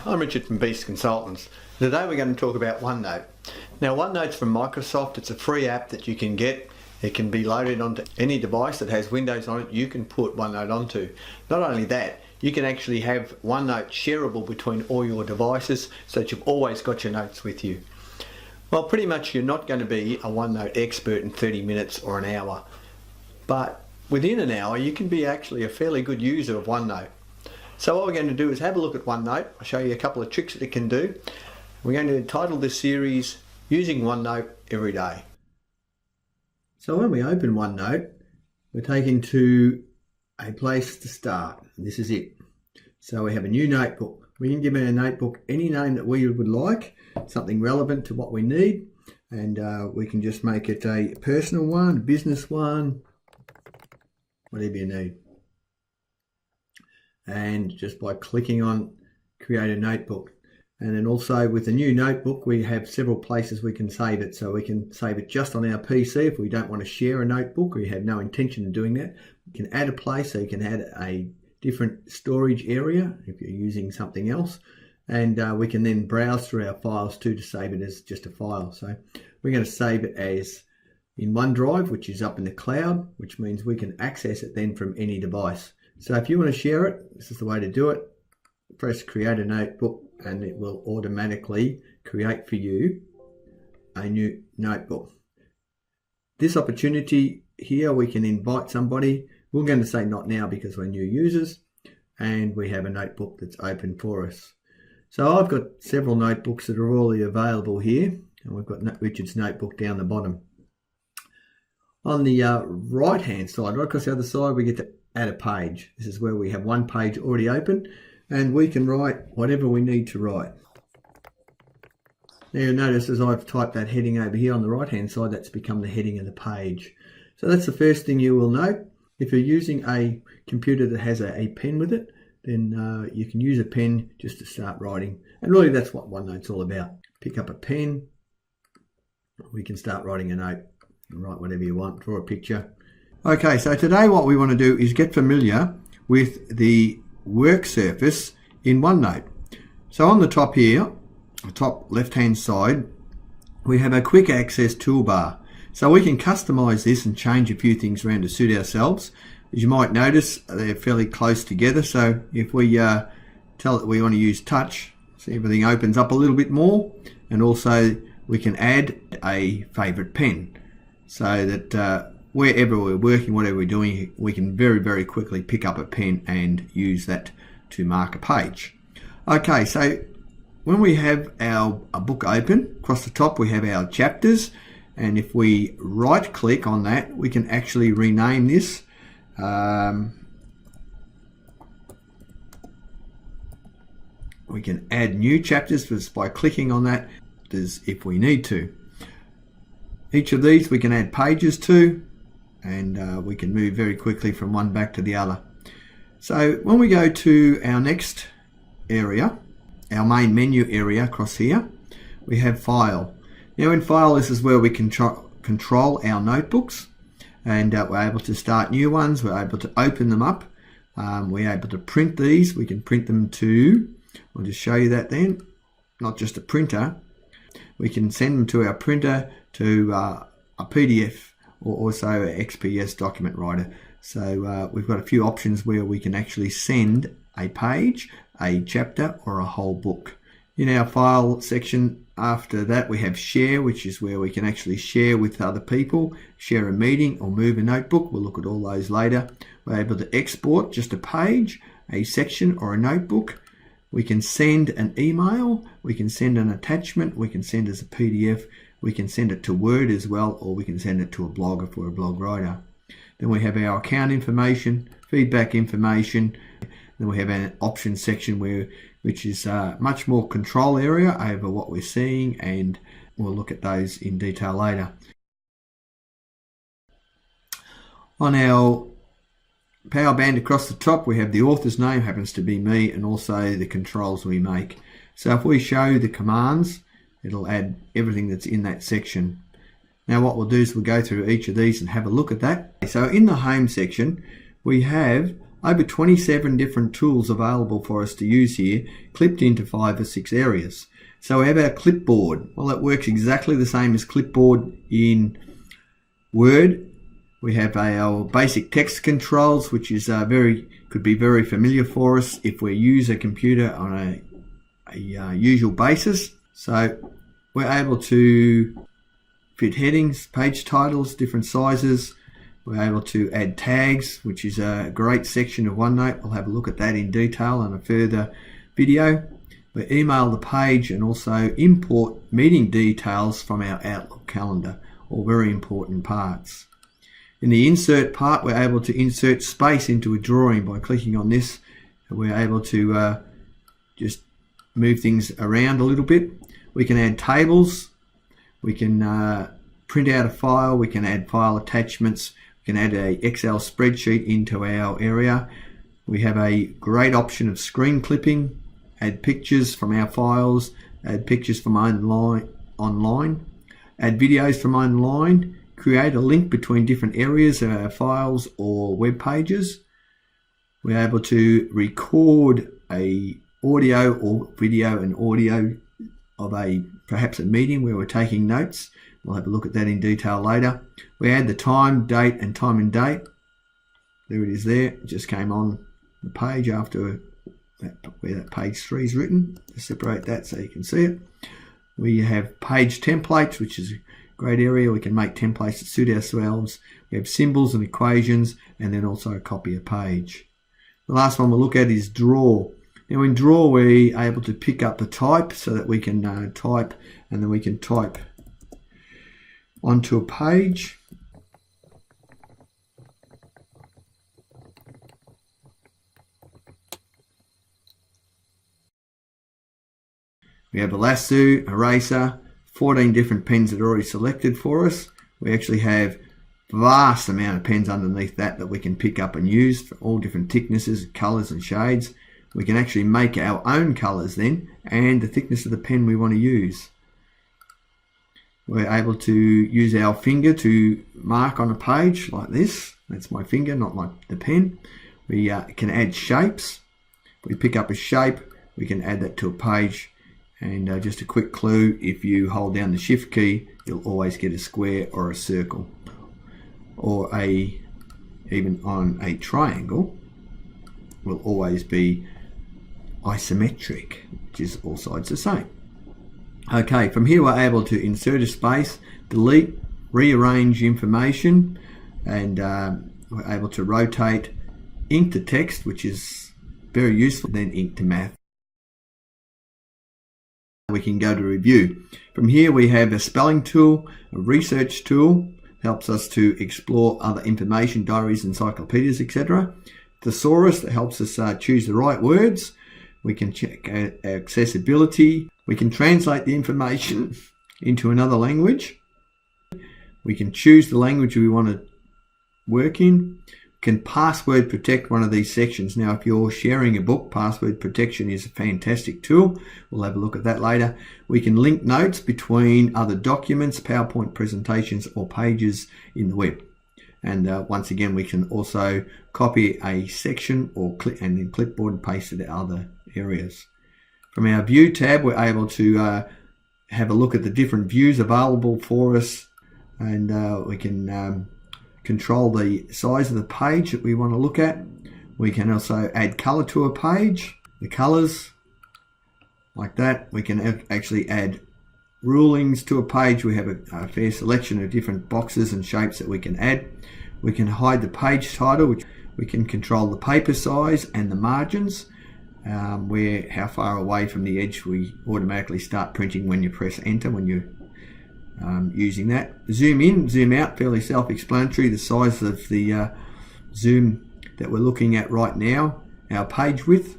I'm Richard from Beast Consultants. Today we're going to talk about OneNote. Now OneNote's from Microsoft. It's a free app that you can get. It can be loaded onto any device that has Windows on it. You can put OneNote onto. Not only that, you can actually have OneNote shareable between all your devices so that you've always got your notes with you. Well, pretty much you're not going to be a OneNote expert in 30 minutes or an hour, but within an hour you can be actually a fairly good user of OneNote. So what we're going to do is have a look at OneNote. I'll show you a couple of tricks that it can do. We're going to title this series Using OneNote Every Day. So when we open OneNote, we're taken to a place to start. This is it. So we have a new notebook. We can give a notebook any name that we would like, something relevant to what we need, and we can just make it a personal one, a business one, whatever you need. And just by clicking on create a notebook. And then also with the new notebook we have several places we can save it. So we can save it just on our PC if we don't want to share a notebook or you have no intention of doing that. We can add a place, so you can add a different storage area if you're using something else. And we can then browse through our files too to save it as just a file. So we're going to save it as in OneDrive, which is up in the cloud, which means we can access it then from any device. So if you want to share it, this is the way to do it. Press create a notebook and it will automatically create for you a new notebook. This opportunity here, we can invite somebody. We're going to say not now because we're new users, and we have a notebook that's open for us. So I've got several notebooks that are already available here, and we've got Richard's notebook down the bottom. On the right hand side, right across the other side, we get to add a page. This is where we have one page already open and we can write whatever we need to write. Now you'll notice as I've typed that heading over here on the right hand side, that's become the heading of the page. So that's the first thing you will note. If you're using a computer that has a pen with it, then you can use a pen just to start writing. And really that's what OneNote's all about. Pick up a pen, we can start writing a note and write whatever you want, draw a picture. Okay, so today what we want to do is get familiar with the work surface in OneNote. So on the top here, the top left hand side, we have a quick access toolbar. So we can customize this and change a few things around to suit ourselves. As you might notice, they're fairly close together. So if we tell it we want to use touch, so everything opens up a little bit more, and also we can add a favorite pen so that wherever we're working, whatever we're doing, we can very, very quickly pick up a pen and use that to mark a page. Okay, so when we have our book open, across the top we have our chapters, and if we right click on that, we can actually rename this. We can add new chapters just by clicking on that if we need to. Each of these we can add pages to, and we can move very quickly from one back to the other. So when we go to our next area, our main menu area across here, we have File. Now in File, this is where we can control our notebooks, and we're able to start new ones, we're able to open them up, we're able to print these. We can print them to, I'll just show you that then, not just a printer. We can send them to our printer, to a PDF, or also an XPS document writer. So we've got a few options where we can actually send a page, a chapter, or a whole book. In our file section after that we have share, which is where we can actually share with other people, share a meeting or move a notebook. We'll look at all those later. We're able to export just a page, a section, or a notebook. We can send an email, we can send an attachment, we can send as a PDF, we can send it to Word as well, or we can send it to a blog if we're a blog writer. Then we have our account information, feedback information. Then we have an options section which is much more control area over what we're seeing, and we'll look at those in detail later. On our power band across the top, we have the author's name, happens to be me, and also the controls we make. So if we show the commands, it'll add everything that's in that section. Now what we'll do is we'll go through each of these and have a look at that. So in the home section, we have over 27 different tools available for us to use here, clipped into 5 or 6 areas. So we have our clipboard. Well, it works exactly the same as clipboard in Word. We have our basic text controls, which is could be very familiar for us if we use a computer on a usual basis. So we're able to fit headings, page titles, different sizes. We're able to add tags, which is a great section of OneNote. We'll have a look at that in detail in a further video. We email the page and also import meeting details from our Outlook calendar, all very important parts. In the insert part, we're able to insert space into a drawing by clicking on this. We're able to just move things around a little bit. We can add tables. We can print out a file. We can add file attachments. We can add an Excel spreadsheet into our area. We have a great option of screen clipping, add pictures from our files, add pictures from online, add videos from online, create a link between different areas of our files or web pages. We're able to record a audio or video and audio of perhaps a meeting where we're taking notes. We'll have a look at that in detail later. We add the time, date and time and date. There it is there. It just came on the page after where that page 3 is written. Just separate that so you can see it. We have page templates, which is a great area. We can make templates that suit ourselves. We have symbols and equations, and then also copy a page. The last one we'll look at is draw. Now in draw, we're able to pick up the type so that we can type, and then we can type onto a page. We have a lasso, eraser, 14 different pens that are already selected for us. We actually have a vast amount of pens underneath that we can pick up and use for all different thicknesses, colours and shades. We can actually make our own colours then and the thickness of the pen we want to use. We're able to use our finger to mark on a page like this. That's my finger, not the pen. We can add shapes. If we pick up a shape, we can add that to a page. And just a quick clue, if you hold down the shift key, you'll always get a square or a circle. Or even on a triangle, will always be isometric, which is all sides the same. Okay, from here we're able to insert a space, delete, rearrange information, and we're able to rotate ink to text, which is very useful, then ink to math. We can go to review. From here we have a spelling tool, a research tool, helps us to explore other information, diaries, encyclopedias, etc. Thesaurus that helps us choose the right words. We can check accessibility. We can translate the information into another language. We can choose the language we want to work in. We can password protect one of these sections. Now, if you're sharing a book, password protection is a fantastic tool. We'll have a look at that later. We can link notes between other documents, PowerPoint presentations, or pages in the web. And once again, we can also copy a section and then clipboard and paste it to other areas. From our View tab, we're able to have a look at the different views available for us, and we can control the size of the page that we want to look at. We can also add color to a page, the colors like that. We can actually add rulings to a page. We have a fair selection of different boxes and shapes that we can add. We can hide the page title, which we can control the paper size and the margins, how far away from the edge we automatically start printing when you press enter when you're using that. Zoom in, zoom out, fairly self-explanatory. The size of the zoom that we're looking at right now, our page width,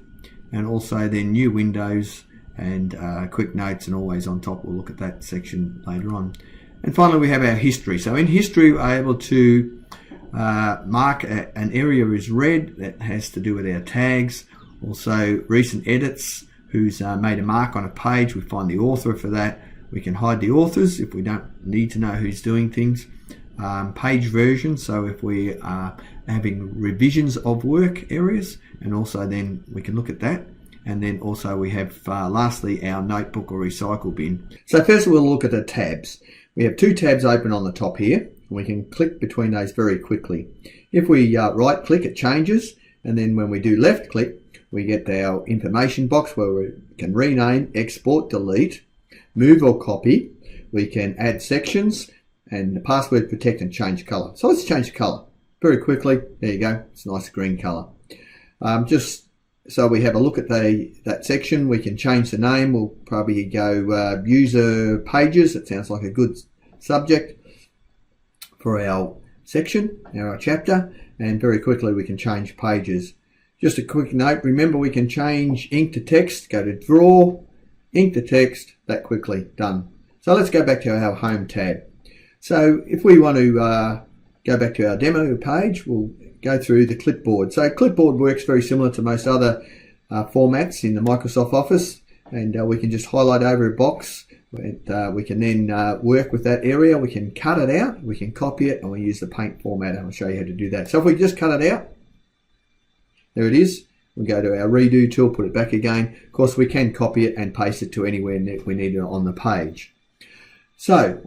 and also then new windows and quick notes, and always on top. We'll look at that section later on. And finally, we have our history. So in history, we're able to mark an area as red. That has to do with our tags. Also, recent edits, who's made a mark on a page. We find the author for that. We can hide the authors if we don't need to know who's doing things. Page version, so if we are having revisions of work areas, and also then we can look at that. And then also we have lastly our notebook or recycle bin. So first we'll look at the tabs. We have two tabs open on the top here. We can click between those very quickly. If we right click, it changes, and then when we do left click, we get our information box where we can rename, export, delete, move or copy. We can add sections and password protect and change color. So let's change the color very quickly. There you go. It's a nice green color. Just so we have a look at that section, we can change the name. We'll probably go user pages. It sounds like a good subject for our section, our chapter, and very quickly we can change pages. Just a quick note, remember we can change ink to text. Go to draw, ink to text, that quickly, done. So let's go back to our home tab. So if we want to go back to our demo page, we'll go through the clipboard. So clipboard works very similar to most other formats in the Microsoft Office, and we can just highlight over a box. We can then work with that area. We can cut it out, we can copy it, and we use the paint format, and I'll show you how to do that. So if we just cut it out, there it is. We go to our redo tool, put it back again. Of course, we can copy it and paste it to anywhere we need it on the page. So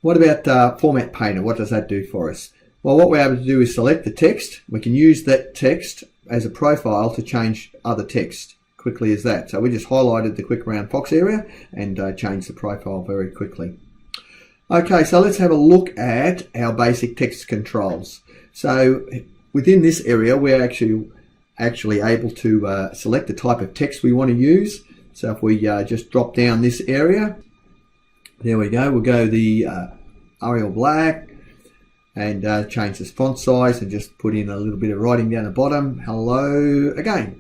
what about Format Painter? What does that do for us? Well, what we're able to do is select the text. We can use that text as a profile to change other text quickly as that. So we just highlighted the quick round box area and changed the profile very quickly. Okay, so let's have a look at our basic text controls. So within this area, we're actually able to select the type of text we want to use. So if we just drop down this area, there we go. We'll go the Arial Black and change this font size and just put in a little bit of writing down the bottom. Hello again.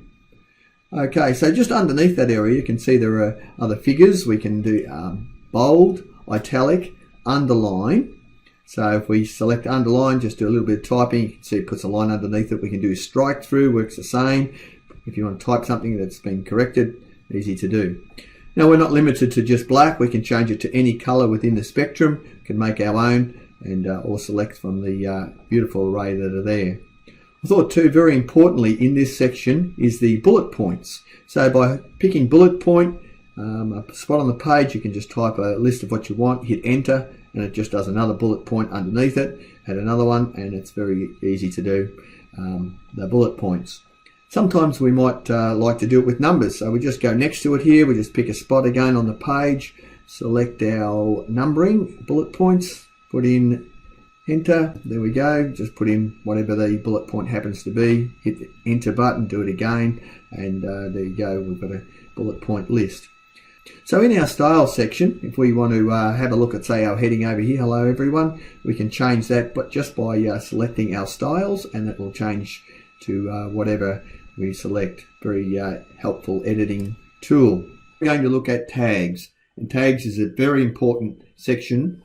Okay, so just underneath that area, you can see there are other figures. We can do bold, italic, underline. So if we select underline, just do a little bit of typing, you can see it puts a line underneath it. We can do strike through, works the same. If you want to type something that's been corrected, easy to do. Now we're not limited to just black. We can change it to any color within the spectrum. We can make our own and or select from the beautiful array that are there. I thought too, very importantly in this section is the bullet points. So by picking bullet point, a spot on the page, you can just type a list of what you want, hit enter, and it just does another bullet point underneath it, add another one, and it's very easy to do, the bullet points. Sometimes we might like to do it with numbers, so we just go next to it here, we just pick a spot again on the page, select our numbering, bullet points, put in enter, there we go, just put in whatever the bullet point happens to be, hit the enter button, do it again, and there you go, we've got a bullet point list. So in our style section, if we want to have a look at, say, our heading over here, hello everyone, we can change that but just by selecting our styles, and that will change to whatever we select. Very helpful editing tool. We're going to look at tags, and tags is a very important section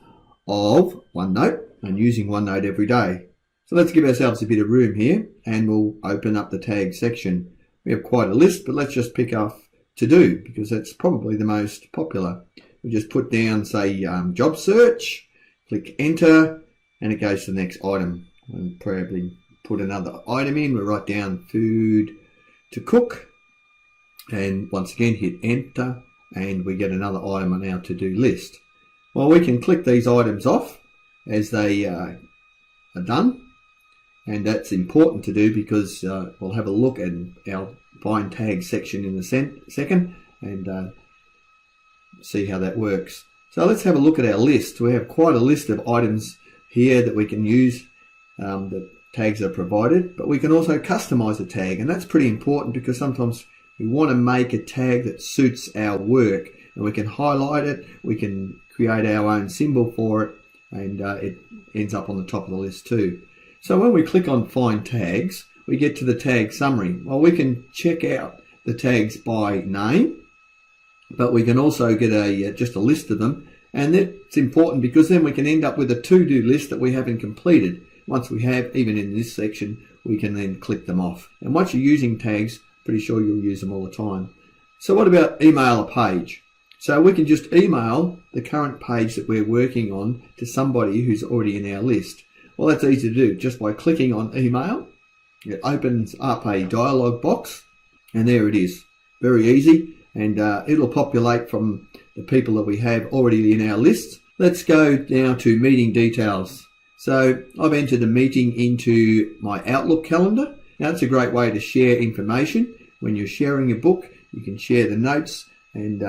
of OneNote and using OneNote every day. So let's give ourselves a bit of room here and we'll open up the tag section. We have quite a list, but let's just pick off to do because that's probably the most popular. We just put down, say, job search, click enter, and it goes to the next item. And probably put another item in. We'll write down food to cook, and once again hit enter, and we get another item on our to-do list. Well, we can click these items off as they are done, and that's important to do because we'll have a look at our find tag section in a second and see how that works. So let's have a look at our list. We have quite a list of items here that we can use. The tags are provided, but we can also customize a tag, and that's pretty important because sometimes we want to make a tag that suits our work, and we can highlight it, we can create our own symbol for it, and it ends up on the top of the list too. So when we click on Find Tags, we get to the tag summary. Well, we can check out the tags by name, but we can also get just a list of them, and that's important because then we can end up with a to-do list that we haven't completed. Once we have, even in this section, we can then click them off. And once you're using tags, pretty sure you'll use them all the time. So what about email a page? So we can just email the current page that we're working on to somebody who's already in our list. Well, that's easy to do just by clicking on email, It opens up a dialog box, and there it is. Very easy, and it'll populate from the people that we have already in our list. Let's go now to meeting details. So I've entered a meeting into my Outlook calendar. Now it's a great way to share information. When you're sharing a book, you can share the notes, and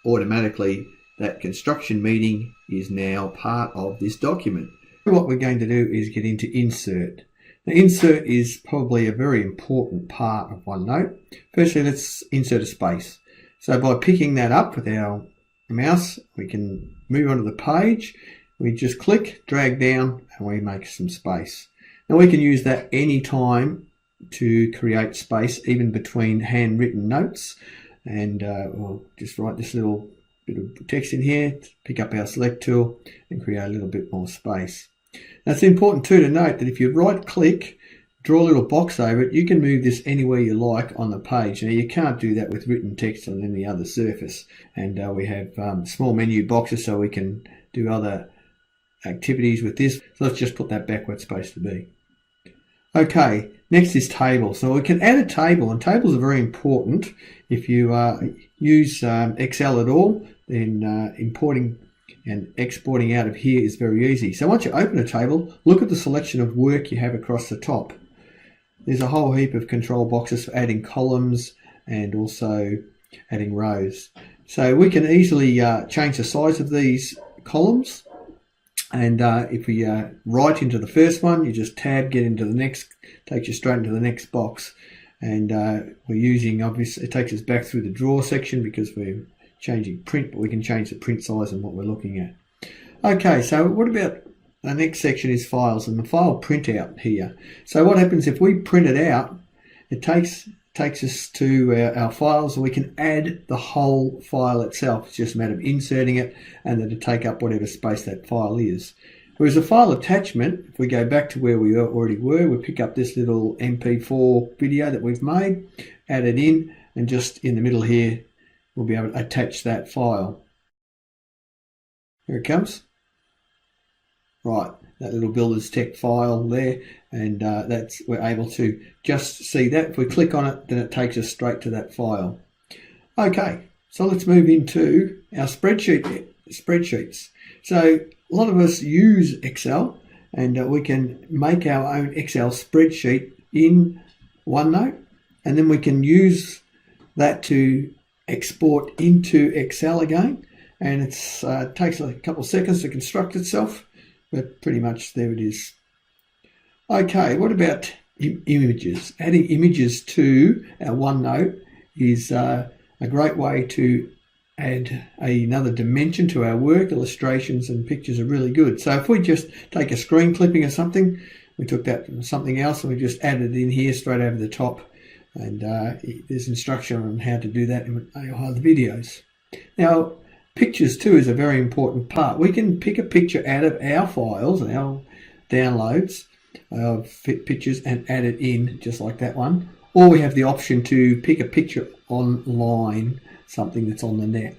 automatically that construction meeting is now part of this document. What we're going to do is get into insert. Now, insert is probably a very important part of OneNote. Firstly, let's insert a space. So by picking that up with our mouse, we can move onto the page. We just click, drag down, and we make some space. Now we can use that any time to create space, even between handwritten notes. And we'll just write this little bit of text in here, pick up our select tool, and create a little bit more space. Now it's important too to note that if you right click, draw a little box over it, you can move this anywhere you like on the page. Now you can't do that with written text on any other surface. And we have small menu boxes so we can do other activities with this. So let's just put that back where it's supposed to be. Okay, next is tables. So we can add a table, and tables are very important. If you use Excel at all, then importing and exporting out of here is very easy. So once you open a table, look at the selection of work you have across the top. There's a whole heap of control boxes for adding columns and also adding rows. So we can easily change the size of these columns. And if we write into the first one, you just tab, get into the next, takes you straight into the next box. And we're using, obviously, it takes us back through the draw section because we're changing print, but we can change the print size and what we're looking at. Okay, so what about the next section is files and the file printout here. So what happens if we print it out, it takes us to our files, and we can add the whole file itself. It's just a matter of inserting it and then to take up whatever space that file is. Whereas a file attachment, if we go back to where we already were, we pick up this little MP4 video that we've made, add it in, and just in the middle here, we'll be able to attach that file. Here it comes. Right, that little builder's tech file there, and we're able to just see that. If we click on it, then it takes us straight to that file. Okay, so let's move into our spreadsheets. So a lot of us use Excel, and we can make our own Excel spreadsheet in OneNote, and then we can use that to export into Excel again, and it takes a couple of seconds to construct itself, but pretty much there it is. Okay, what about images? Adding images to our OneNote is a great way to add another dimension to our work. Illustrations and pictures are really good. So if we just take a screen clipping or something, we took that from something else and we just added it in here straight over the top. And there's instruction on how to do that in other videos. Now, pictures too is a very important part. We can pick a picture out of our files and our downloads of pictures and add it in just like that one. Or we have the option to pick a picture online, something that's on the net.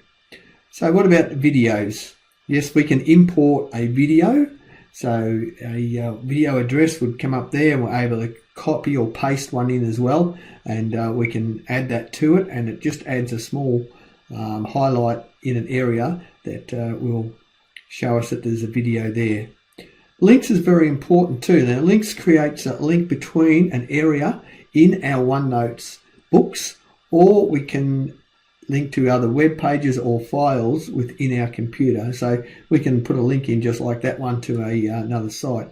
So what about videos? Yes, we can import a video. So a video address would come up there and we're able to copy or paste one in as well. And we can add that to it, and it just adds a small highlight in an area that will show us that there's a video there. Links is very important too. Now links creates a link between an area in our OneNote's books, or we can link to other web pages or files within our computer. So we can put a link in just like that one to another site.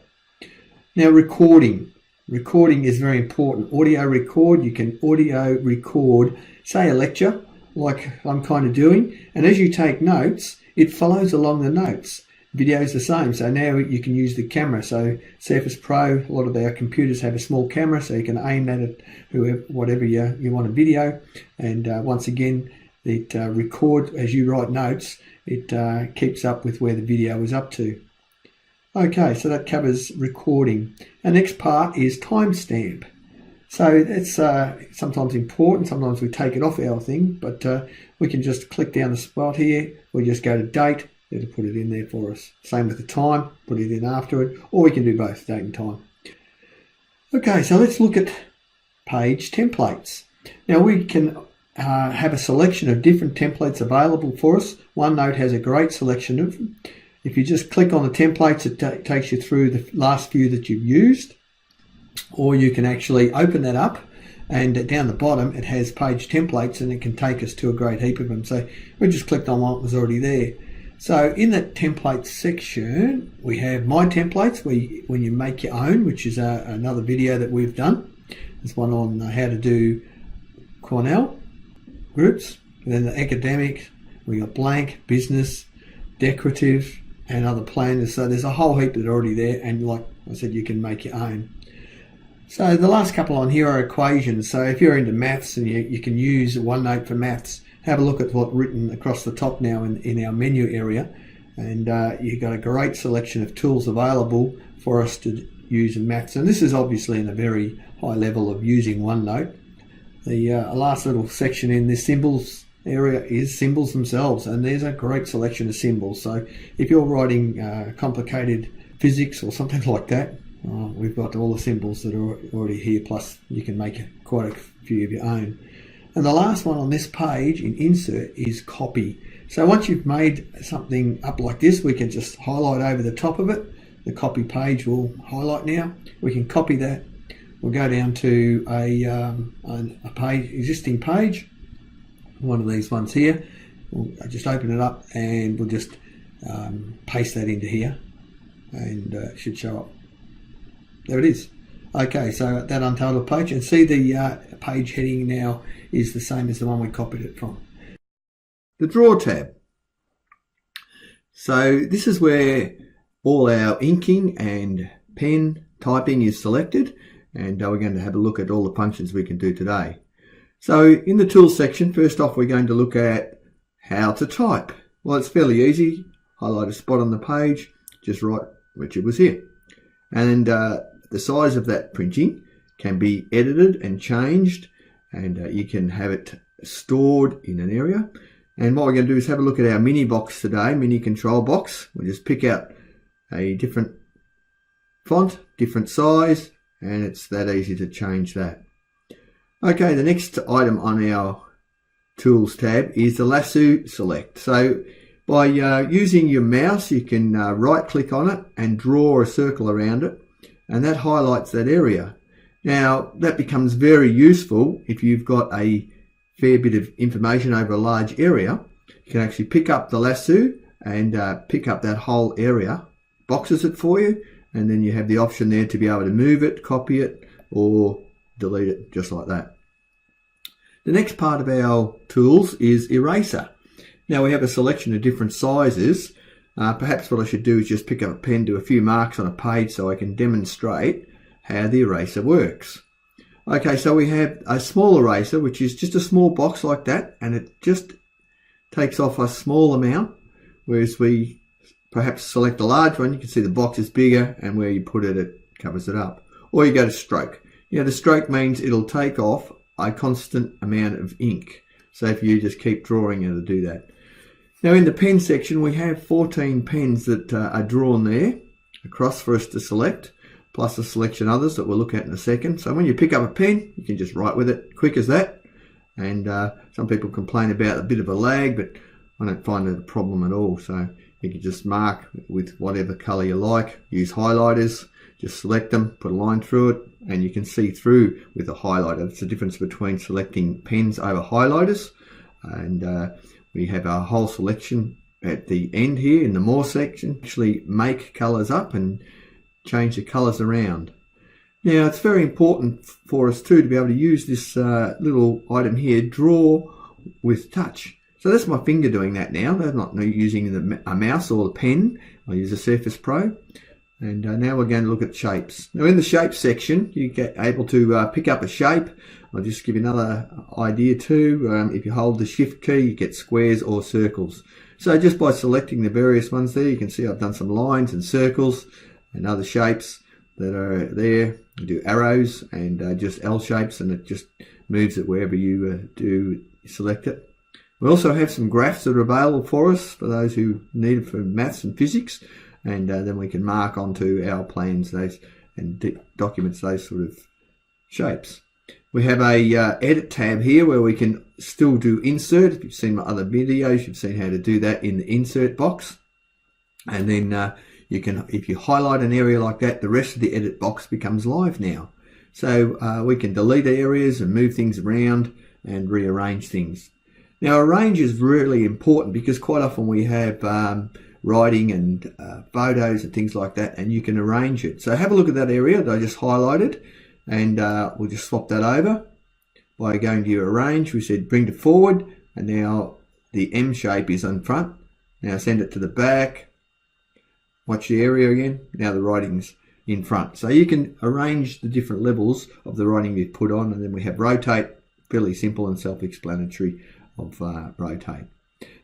Now recording. Recording is very important. Audio record, you can audio record, say a lecture, like I'm kind of doing, and as you take notes, it follows along the notes. Video is the same, so now you can use the camera. So Surface Pro, a lot of our computers have a small camera, so you can aim that at whatever you want to video, and once again, it records as you write notes. It keeps up with where the video is up to. Okay, so that covers recording. Our next part is timestamp. So that's sometimes important, sometimes we take it off our thing, but we can just click down the spot here, we just go to date, it'll put it in there for us. Same with the time, put it in after it, or we can do both, date and time. Okay, so let's look at page templates. Now we can have a selection of different templates available for us. OneNote has a great selection of them. If you just click on the templates, it takes you through the last few that you've used, or you can actually open that up, and down the bottom it has page templates, and it can take us to a great heap of them. So we just clicked on what was already there. So in that templates section, we have My Templates, when you make your own, which is another video that we've done. There's one on how to do Cornell groups, and then the academic, we got blank, business, decorative, and other planners. So there's a whole heap that are already there, and like I said, you can make your own. So the last couple on here are equations. So if you're into maths and you can use OneNote for maths, have a look at what's written across the top now in our menu area, and you've got a great selection of tools available for us to use in maths. And this is obviously in a very high level of using OneNote. The last little section in this symbols area is symbols themselves, and there's a great selection of symbols. So if you're writing complicated physics or something like that, we've got all the symbols that are already here, plus you can make quite a few of your own. And the last one on this page in Insert is Copy. So once you've made something up like this, we can just highlight over the top of it. The copy page will highlight now. We can copy that. We'll go down to a page, existing page, one of these ones here. We'll just open it up, and we'll just paste that into here, and it should show up. There it is. Okay, so that untitled page, and see the page heading now is the same as the one we copied it from. The Draw tab. So this is where all our inking and pen typing is selected, and we're going to have a look at all the functions we can do today. So in the Tools section, first off, we're going to look at how to type. Well, it's fairly easy. Highlight a spot on the page, just write which it was here. And the size of that printing can be edited and changed, and you can have it stored in an area. And what we're going to do is have a look at our mini box today, mini control box. We'll just pick out a different font, different size, and it's that easy to change that. Okay, the next item on our Tools tab is the lasso select. So by using your mouse, you can right click on it and draw a circle around it, and that highlights that area. Now that becomes very useful if you've got a fair bit of information over a large area. You can actually pick up the lasso and pick up that whole area, boxes it for you, and then you have the option there to be able to move it, copy it, or delete it, just like that. The next part of our tools is eraser. Now we have a selection of different sizes. Perhaps what I should do is just pick up a pen, do a few marks on a page so I can demonstrate how the eraser works. Okay, so we have a small eraser, which is just a small box like that, and it just takes off a small amount, whereas we perhaps select a large one, you can see the box is bigger, and where you put it, it covers it up. Or you go to stroke. You know, the stroke means it'll take off a constant amount of ink. So if you just keep drawing, it'll do that. Now in the pen section, we have 14 pens that are drawn there across for us to select, plus a selection others that we'll look at in a second. So when you pick up a pen, you can just write with it, quick as that. And some people complain about a bit of a lag, but I don't find it a problem at all. So you can just mark with whatever colour you like, use highlighters, just select them, put a line through it, and you can see through with a highlighter. It's the difference between selecting pens over highlighters. And we have our whole selection at the end here in the More section. Actually make colours up and change the colours around. Now it's very important for us too to be able to use this little item here, draw with touch. So that's my finger doing that now. I'm not using a mouse or the pen. I use a Surface Pro. And now we're going to look at shapes. Now in the shape section, you get able to pick up a shape. I'll just give you another idea too. If you hold the Shift key, you get squares or circles. So just by selecting the various ones there, you can see I've done some lines and circles and other shapes that are there. You do arrows and just L shapes, and it just moves it wherever you do select it. We also have some graphs that are available for us for those who need it for maths and physics, and then we can mark onto our plans those and documents those sort of shapes. We have a edit tab here where we can still do insert. If you've seen my other videos, you've seen how to do that in the insert box. And then you can, if you highlight an area like that, the rest of the edit box becomes live now. So we can delete areas and move things around and rearrange things. Now, arrange is really important because quite often we have writing and photos and things like that, and you can arrange it. So have a look at that area that I just highlighted, and we'll just swap that over by going to your arrange. We said bring to forward, and now the M shape is on front. Now send it to the back. Watch the area again. Now the writing's in front. So you can arrange the different levels of the writing you've put on, and then we have rotate, fairly simple and self-explanatory of rotate.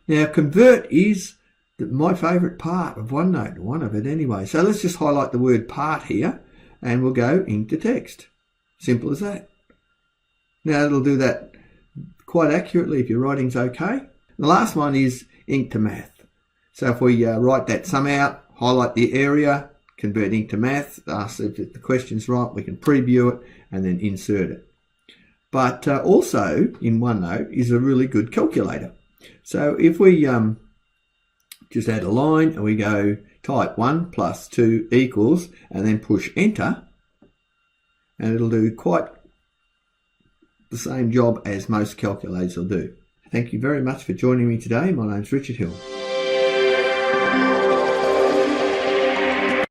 Now convert is my favourite part of OneNote, one of it anyway. So let's just highlight the word part here, and we'll go into text. Simple as that. Now it'll do that quite accurately if your writing's okay. The last one is ink to math. So if we write that sum out, highlight the area, convert ink to math, ask if the question's right, we can preview it and then insert it. But also in OneNote is a really good calculator. So if we just add a line and we go type 1 + 2 equals and then push enter, and it'll do quite the same job as most calculators will do. Thank you very much for joining me today. My name's Richard Hill.